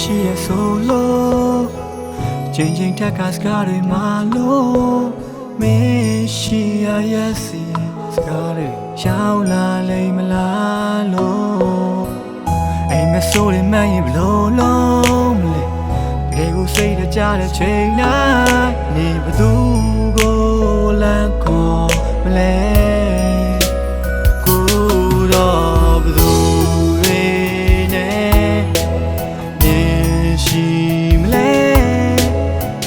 ရှိရဆိုလို့ချိန်ချိန်တက်ကစကားတွေမှလို့မင်းရှိရရဲ့စီစကားတွေရောက်လာလိမ့်မလားလို့အိမ်မဆိုးတွေမှရင်ဘလို့လုံးမလဲတကယ်ကိုစိတ်တကြတဲ့ချိန်တိုင်းနေဘသူကိုလမ်းခေါ်မလဲကိုတော့ဘသူတွေနဲ့နေရှိမလဲ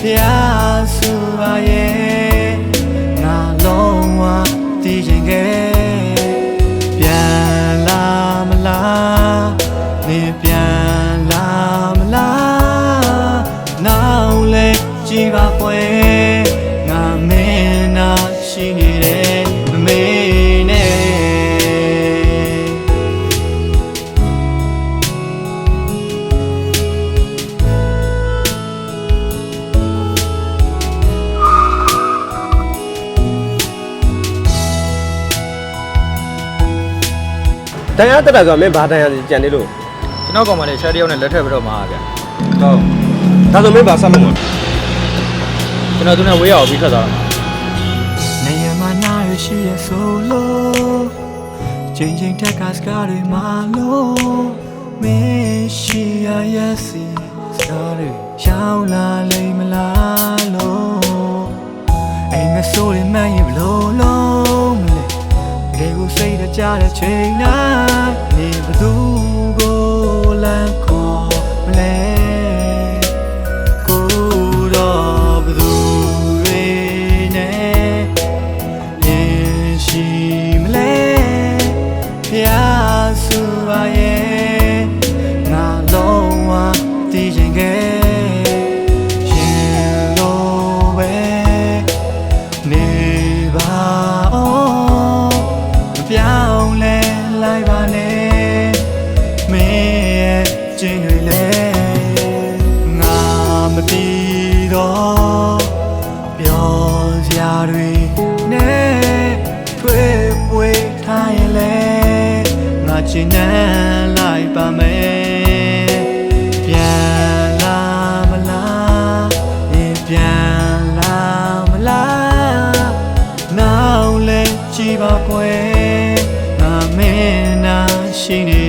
ဖျားစုပါရဲ့ငါလုံးဝတည်ရင်ခဲ့ပြန်လာမလားနေပြန်လာမလားနောက်လဲကြည်ပါကွယ်ငါမင်းနာရှိနေတယ်မမေးနဲ့တရားတက်တာဆိုတော့မင်းဘာတရားကြံနေလို့ ကျွန်တော်ကောင်မလေးရှားတယောက်နဲ့လက်ထပ်ပြီးတော့မှာဗျာ ဟုတ်ဒါဆိုမင်းဘာဆက်လို့မလဲ ကျွန်တော်သူနဲ့ဝေးရအောင်ပြီးထွက်သွားတာမှာ နေရမနာရရှိရဆိုလို့ချိန်ချိန်တက်ကစကားတွေမှလို့မင်းရှိရရဲ့စီစကားတွေရောက်လာလိမ့်မလားလို့အိမ်မဆိုးတွေမှရင်ဘလို့လုံးမလဲတကယ်ကိုစိတ်တကြတဲ့ချိန်တိုင်းနေဘသူကိုလမ်းခေါ်မလဲကိုတော့ဘသူတွေနဲ့နေရှိမလဲဖျားစုပါရဲ့ငါလုံးဝတည်ရင်ခဲ့ရင်လို့ပဲနေပါအောင်မပြောင်းလဲလိုက်ပါနဲ့မင်းရဲ့ခြင်းတွေလဲငါမပြီးတော့ပြောစရာတွေနဲ့ထွေးပွေထားရင်လဲငါချင်နဲ့လိုက်ပါမယ်ပြန်လာမလားပြန်လာမလားနောက်လဲကြည်ပါကွယ်ငါမင်းနာရှိနေ